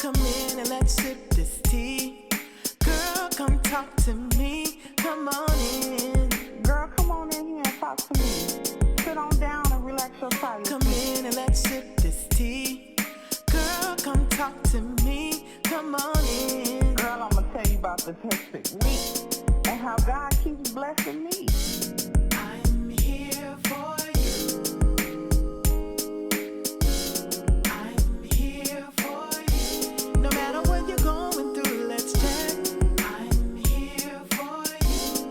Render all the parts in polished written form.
Come in and let's sip this tea. Girl, come talk to me. Come on in. Girl, come on in here and talk to me. Sit on down and relax your body. Come in and let's sip this tea. Girl, come talk to me. Come on in. Girl, I'm gonna tell you about the perfect week and how God keeps blessing me. I'm here for you. I'm here for you. No matter what you're going through, let's chat. I'm here for you.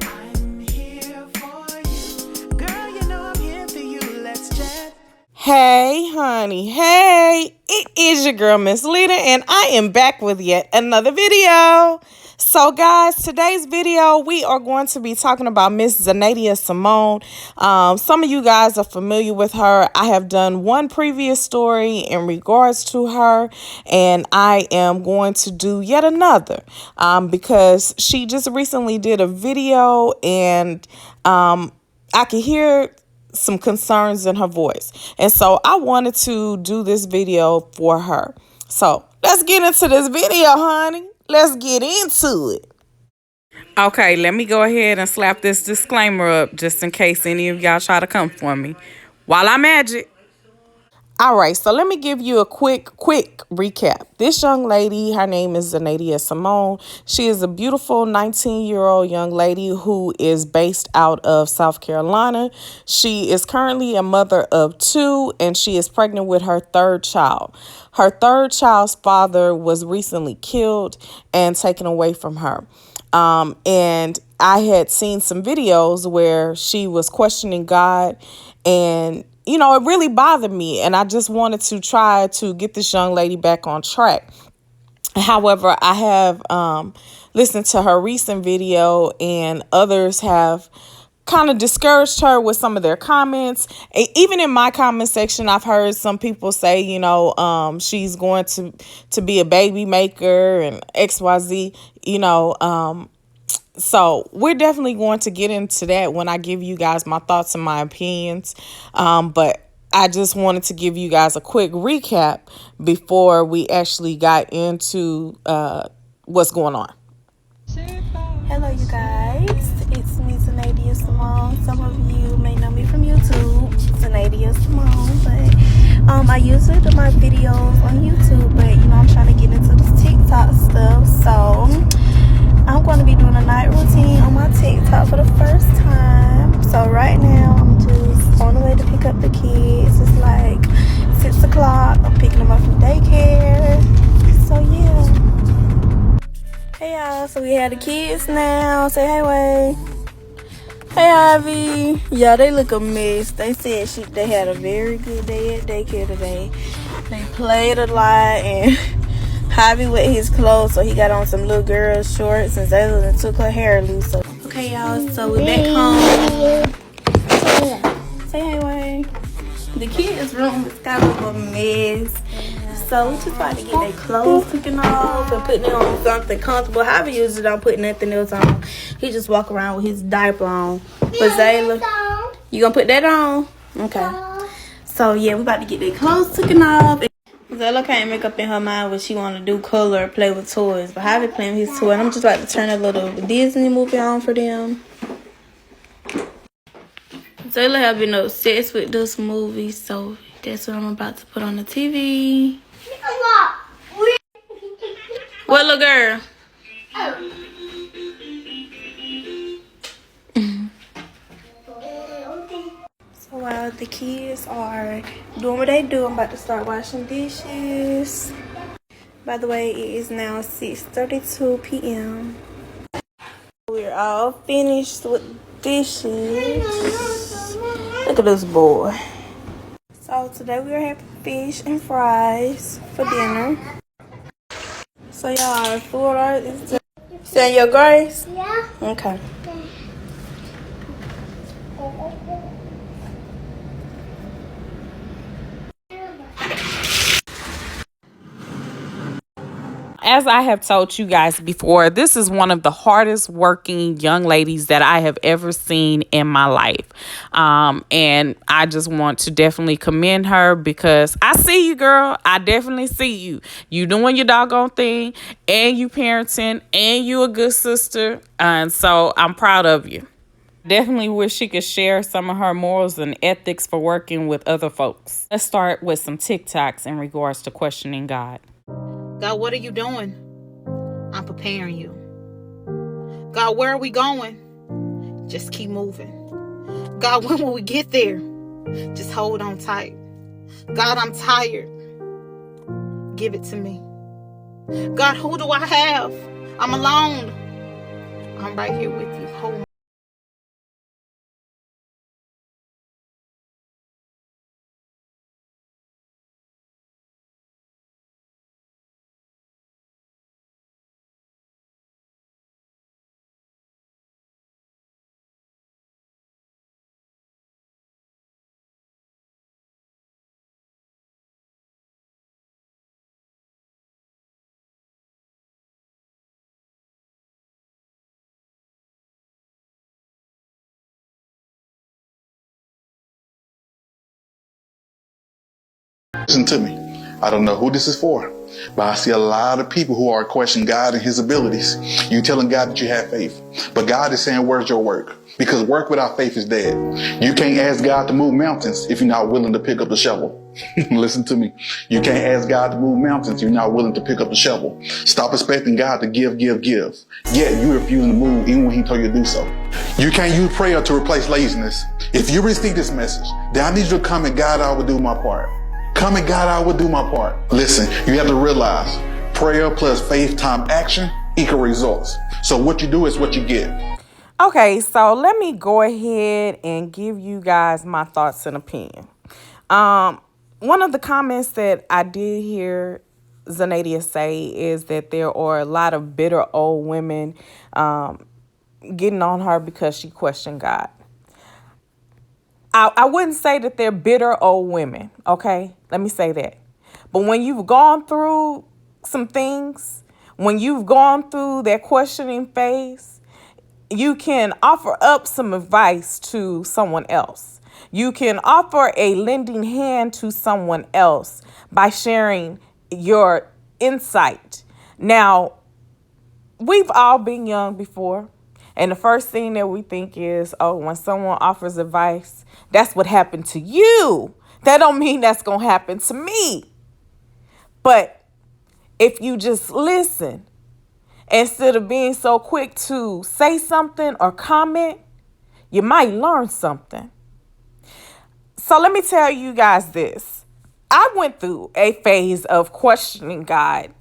I'm here for you. Girl, you know I'm here for you. Let's chat. Hey, honey. Hey, it is your girl, Miss Leda, and I am back with yet another video. So, guys, today's video, we are going to be talking about Miss Zanadia Simone. Some of you guys are familiar with her. I have done one previous story in regards to her, and I am going to do yet another because she just recently did a video, and I can hear some concerns in her voice. And so I wanted to do this video for her. So let's get into this video, honey. Let's get into it. Okay, let me go ahead and slap this disclaimer up just in case any of y'all try to come for me while I'm at it. All right, so let me give you a quick recap. This young lady, her name is Zanadia Simone. She is a beautiful 19-year-old young lady who is based out of South Carolina. She is currently a mother of 2, and she is pregnant with her 3rd child. Her 3rd child's father was recently killed and taken away from her. And I had seen some videos where she was questioning God, and you know, it really bothered me, and I just wanted to try to get this young lady back on track. However, I have listened to her recent video, and others have kind of discouraged her with some of their comments. Even in my comment section, I've heard some people say, you know, she's going to be a baby maker and XYZ, you know. So we're definitely going to get into that when I give you guys my thoughts and my opinions. But I just wanted to give you guys a quick recap before we actually got into what's going on. Hello, you guys. It's me, Zanadia Simone. Some of you may know me from YouTube, Zanadia Simone. But I usually do my videos on YouTube, but you know I'm trying to get into this TikTok stuff. So I'm going to be doing a night routine on my TikTok for the first time. So right now, I'm just on the way to pick up the kids. It's like 6 o'clock. I'm picking them up from daycare. So yeah. Hey y'all, so we have the kids now. Say hey, Way. Hey, Ivy. Yeah, they look a mess. They said they had a very good day at daycare today. They played a lot, and Javi wet his clothes, so he got on some little girl shorts, and Zayla took her hair loose. So. Okay, y'all, so we're back home. Say hey, Wayne. The kids' room is kind of a mess. So we just about to get their clothes taken off and putting it on something comfortable. Javi usually don't put nothing else on. He just walk around with his diaper on. But Zayla, you gonna put that on? Okay. So yeah, we about to get their clothes taken off. Zayla can't make up in her mind what she want to do, color or play with toys. But Javi playing with his toy. And I'm just about to turn a little Disney movie on for them. Zayla have been obsessed with this movie, so that's what I'm about to put on the TV. What, little girl? So while the kids are doing what they do, I'm about to start washing dishes. By the way, it is now 6:32 p.m. We're all finished with dishes. Look at this boy. So today we are having fish and fries for dinner. So y'all, our food order is saying your grace? Yeah. Okay. As I have told you guys before, this is one of the hardest working young ladies that I have ever seen in my life. And I just want to definitely commend her because I see you, girl. I definitely see you. You doing your doggone thing, and you parenting, and you a good sister. And so I'm proud of you. Definitely wish she could share some of her morals and ethics for working with other folks. Let's start with some TikToks in regards to questioning God. God, what are you doing? I'm preparing you. God, where are we going? Just keep moving. God, when will we get there? Just hold on tight. God, I'm tired. Give it to me. God, who do I have? I'm alone. I'm right here with you. Hold me. Listen to me. I don't know who this is for, but I see a lot of people who are questioning God and his abilities. You telling God that you have faith, but God is saying, where's your work? Because work without faith is dead. You can't ask God to move mountains if you're not willing to pick up the shovel. Listen to me. You can't ask God to move mountains if you're not willing to pick up the shovel. Stop expecting God to give. Yet you refusing to move even when he told you to do so. You can't use prayer to replace laziness. If you receive this message, then I need you to come and God, I will do my part. Come and God, I will do my part. Listen, you have to realize prayer plus faith time action equal results. So what you do is what you get. Okay, so let me go ahead and give you guys my thoughts and opinion. One of the comments that I did hear Zanadia say is that there are a lot of bitter old women getting on her because she questioned God. I wouldn't say that they're bitter old women, okay? Let me say that. But when you've gone through some things, when you've gone through that questioning phase, you can offer up some advice to someone else. You can offer a lending hand to someone else by sharing your insight. Now, we've all been young before. And the first thing that we think is, oh, when someone offers advice, that's what happened to you. That don't mean that's going to happen to me. But if you just listen, instead of being so quick to say something or comment, you might learn something. So let me tell you guys this. I went through a phase of questioning God.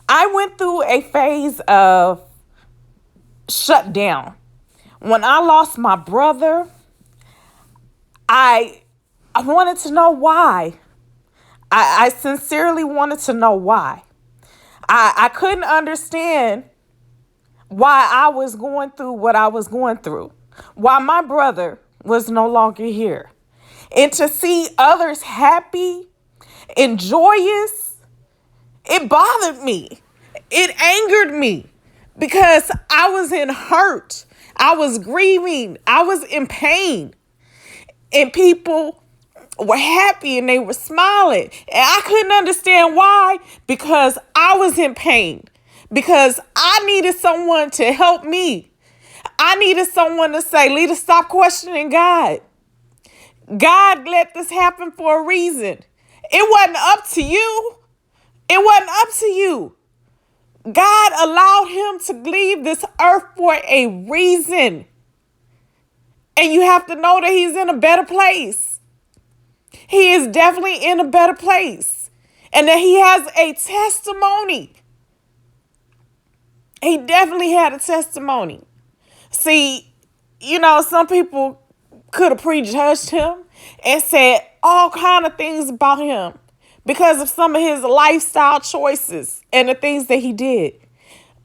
I went through a phase of shut down. When I lost my brother, I wanted to know why. I sincerely wanted to know why. I couldn't understand why I was going through what I was going through, why my brother was no longer here. And to see others happy and joyous, it bothered me. It angered me because I was in hurt. I was grieving. I was in pain. And people were happy and they were smiling. And I couldn't understand why, because I was in pain. Because I needed someone to help me. I needed someone to say, Leda, stop questioning God. God let this happen for a reason. It wasn't up to you. It wasn't up to you. God allowed him to leave this earth for a reason. And you have to know that he's in a better place. He is definitely in a better place. And that he has a testimony. He definitely had a testimony. See, you know, some people could have prejudged him and said all kind of things about him because of some of his lifestyle choices and the things that he did.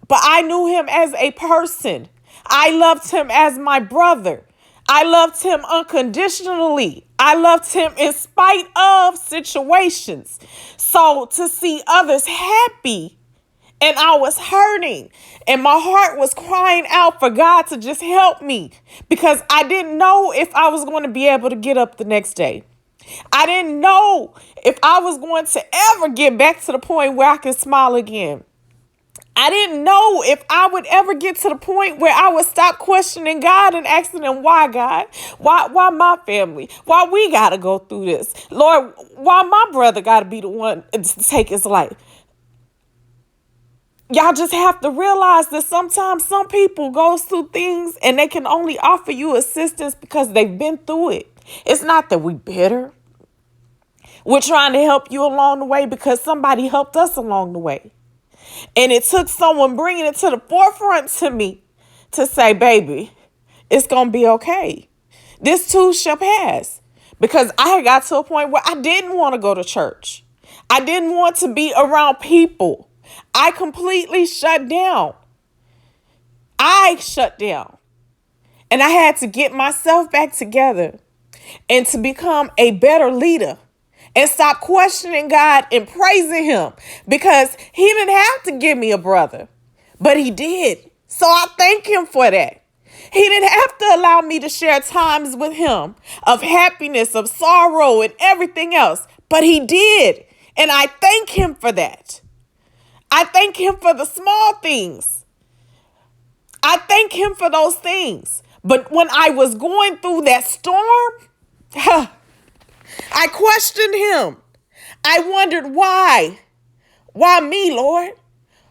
But I knew him as a person. I loved him as my brother. I loved him unconditionally. I loved him in spite of situations. So to see others happy And I was hurting. And my heart was crying out for God to just help me. Because I didn't know if I was going to be able to get up the next day. I didn't know if I was going to ever get back to the point where I could smile again. I didn't know if I would ever get to the point where I would stop questioning God and asking him, why, God? Why my family? Why we got to go through this? Lord, why my brother got to be the one to take his life? Y'all just have to realize that sometimes some people go through things and they can only offer you assistance because they've been through it. It's not that we bitter. We're trying to help you along the way because somebody helped us along the way. And it took someone bringing it to the forefront to me to say, baby, it's going to be okay. This too shall pass. Because I had got to a point where I didn't want to go to church. I didn't want to be around people. I completely shut down. I shut down. And I had to get myself back together and to become a better leader. And stop questioning God and praising him because he didn't have to give me a brother, but he did. So I thank him for that. He didn't have to allow me to share times with him of happiness, of sorrow, and everything else, but he did. And I thank him for that. I thank him for the small things. I thank him for those things. But when I was going through that storm, I questioned him. I wondered why. Why me, Lord?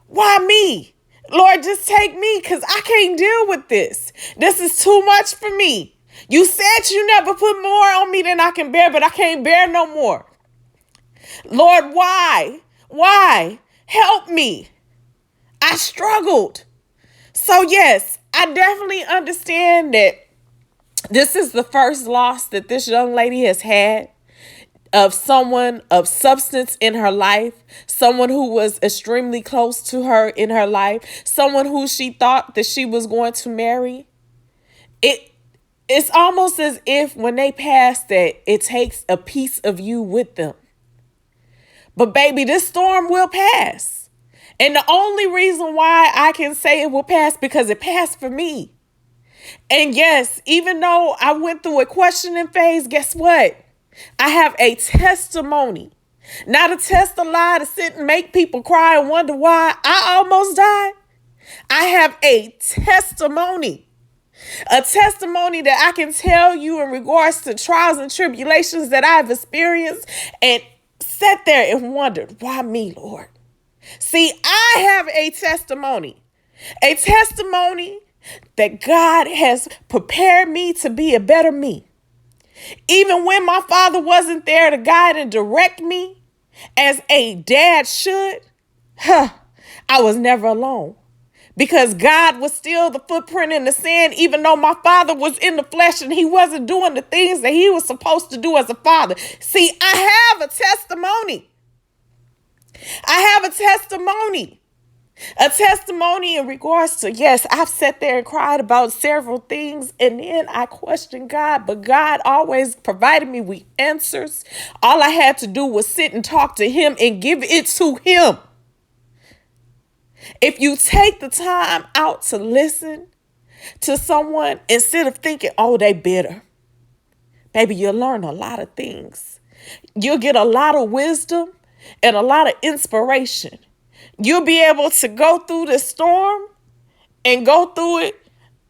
Why me? Lord, just take me because I can't deal with this. This is too much for me. You said you never put more on me than I can bear, but I can't bear no more. Lord, why? Why? Help me. I struggled. So yes, I definitely understand that this is the first loss that this young lady has had of someone of substance in her life, someone who was extremely close to her in her life, someone who she thought that she was going to marry. It's almost as if when they pass that, it takes a piece of you with them. But baby, this storm will pass. And the only reason why I can say it will pass because it passed for me. And yes, even though I went through a questioning phase, guess what? I have a testimony. Not a test a lie to sit and make people cry and wonder why I almost died. I have a testimony. A testimony that I can tell you in regards to trials and tribulations that I've experienced and sat there and wondered, why me, Lord? See, I have a testimony that God has prepared me to be a better me. Even when my father wasn't there to guide and direct me as a dad should, I was never alone. Because God was still the footprint in the sand, even though my father was in the flesh and he wasn't doing the things that he was supposed to do as a father. See, I have a testimony. I have a testimony. A testimony in regards to, yes, I've sat there and cried about several things and then I questioned God, but God always provided me with answers. All I had to do was sit and talk to him and give it to him. If you take the time out to listen to someone instead of thinking, oh, they bitter, baby, you'll learn a lot of things. You'll get a lot of wisdom and a lot of inspiration. You'll be able to go through the storm and go through it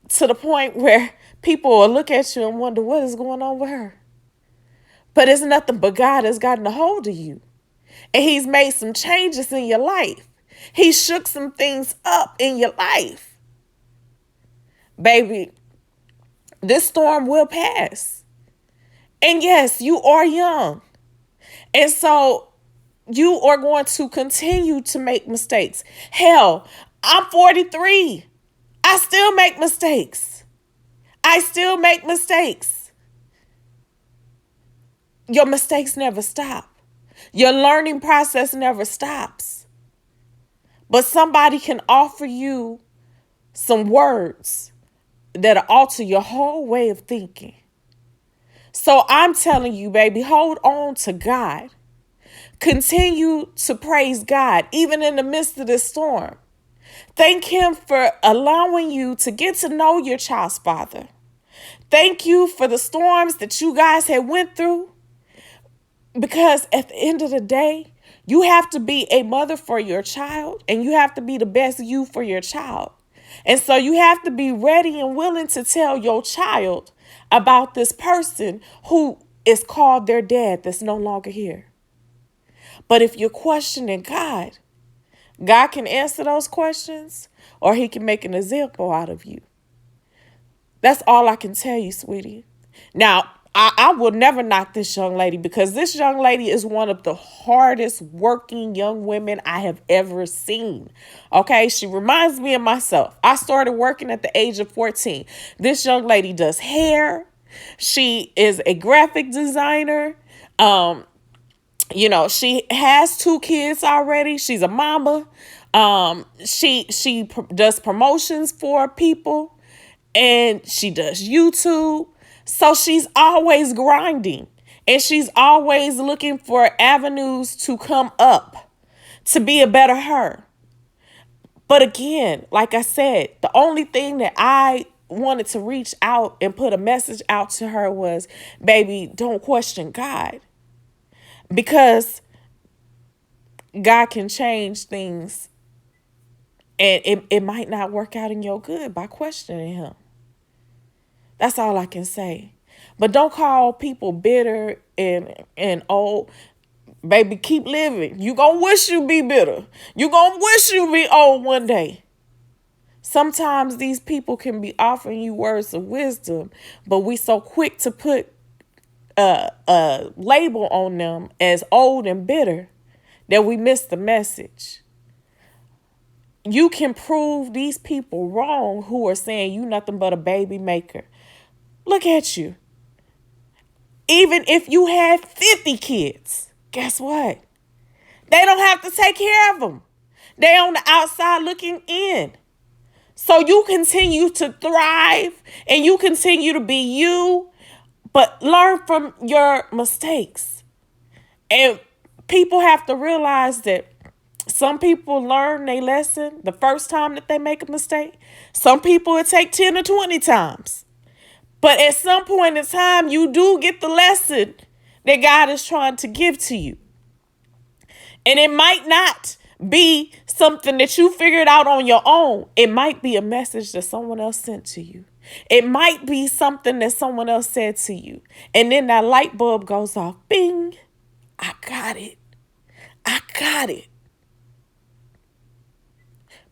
to the point where people will look at you and wonder what is going on with her. But it's nothing but God has gotten a hold of you. And he's made some changes in your life. He shook some things up in your life. Baby, this storm will pass. And yes, you are young. And so you are going to continue to make mistakes. Hell, I'm 43. I still make mistakes. I still make mistakes. Your mistakes never stop. Your learning process never stops. But somebody can offer you some words that alter your whole way of thinking. So I'm telling you, baby, hold on to God. Continue to praise God, even in the midst of this storm. Thank him for allowing you to get to know your child's father. Thank you for the storms that you guys had went through. Because at the end of the day, you have to be a mother for your child, and you have to be the best you for your child. And so you have to be ready and willing to tell your child about this person who is called their dad that's no longer here. But if you're questioning God, God can answer those questions, or he can make an example out of you. That's all I can tell you, sweetie. Now, I will never knock this young lady, because this young lady is one of the hardest working young women I have ever seen. Okay, she reminds me of myself. I started working at the age of 14. This young lady does hair. She is a graphic designer. You know, she has 2 kids already. She's a mama. She does promotions for people, and she does YouTube. So she's always grinding, and she's always looking for avenues to come up, to be a better her. But again, like I said, the only thing that I wanted to reach out and put a message out to her was, baby, don't question God. Because God can change things, and it might not work out in your good by questioning him. That's all I can say. But don't call people bitter and old. Baby, keep living. You gonna wish you be bitter. You gonna wish you be old one day. Sometimes these people can be offering you words of wisdom, but we so quick to put a label on them as old and bitter that we miss the message. You can prove these people wrong who are saying you nothing but a baby maker. Look at you. Even if you had 50 kids, guess what? They don't have to take care of them. They on the outside looking in. So you continue to thrive, and you continue to be you, but learn from your mistakes. And people have to realize that some people learn their lesson the first time that they make a mistake. Some people it take 10 or 20 times. But at some point in time, you do get the lesson that God is trying to give to you. And it might not be something that you figured out on your own. It might be a message that someone else sent to you. It might be something that someone else said to you. And then that light bulb goes off. Bing. I got it. I got it.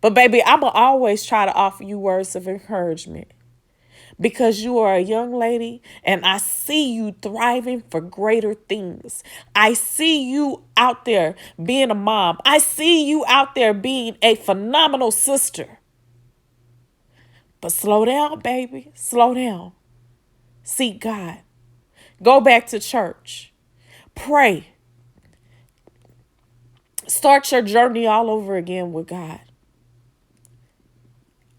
But baby, I'm going to always try to offer you words of encouragement, because you are a young lady, and I see you thriving for greater things. I see you out there being a mom. I see you out there being a phenomenal sister. But slow down, baby. Slow down. Seek God. Go back to church. Pray. Start your journey all over again with God.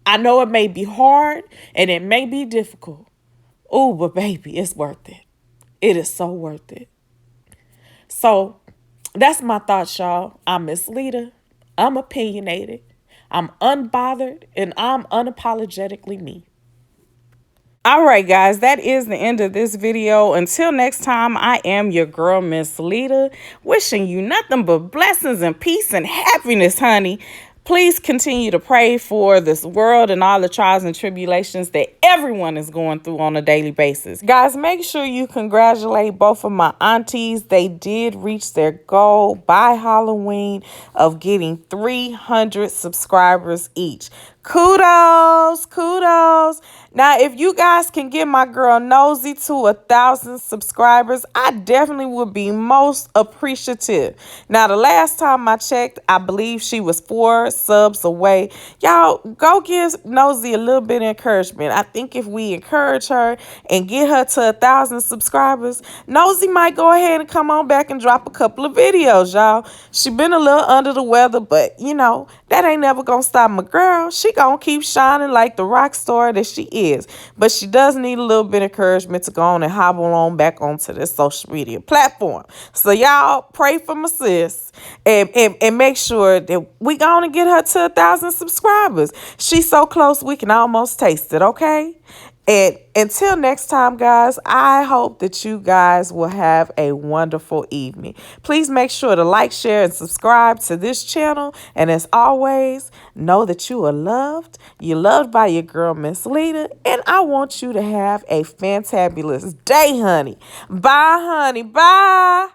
I know it may be hard and it may be difficult. Oh, but baby, it's worth it. It is so worth it. So that's my thoughts, y'all. I'm Miss Leda. I'm opinionated. I'm unbothered, and I'm unapologetically me. All right, guys, that is the end of this video. Until next time, I am your girl, Miss Leda, wishing you nothing but blessings and peace and happiness, honey. Please continue to pray for this world and all the trials and tribulations that everyone is going through on a daily basis. Guys, make sure you congratulate both of my aunties. They did reach their goal by Halloween of getting 300 subscribers each. Kudos, kudos. Now, if you guys can get my girl Nosy to 1,000 subscribers, I definitely would be most appreciative. Now, the last time I checked, I believe she was 4 subs away. Y'all, go give Nosy a little bit of encouragement. I think if we encourage her and get her to 1,000 subscribers, Nosy might go ahead and come on back and drop a couple of videos, y'all. She been a little under the weather, but, you know, that ain't never gonna stop my girl. She she gonna keep shining like the rock star that she is. But she does need a little bit of encouragement to go on and hobble on back onto this social media platform. So y'all pray for my sis and make sure that we gonna get her to 1,000 subscribers. She's so close we can almost taste it, okay? And until next time, guys, I hope that you guys will have a wonderful evening. Please make sure to like, share, and subscribe to this channel. And as always, know that you are loved. You're loved by your girl, Miss Leda. And I want you to have a fantabulous day, honey. Bye, honey. Bye.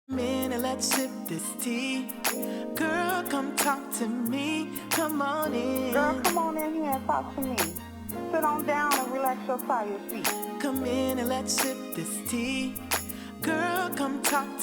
Come in and let's sip this tea. Girl, come talk to me. Come on in. Girl, come on in here and talk to me. Sit on down and relax your tired feet. Come in and let's sip this tea. Girl, come talk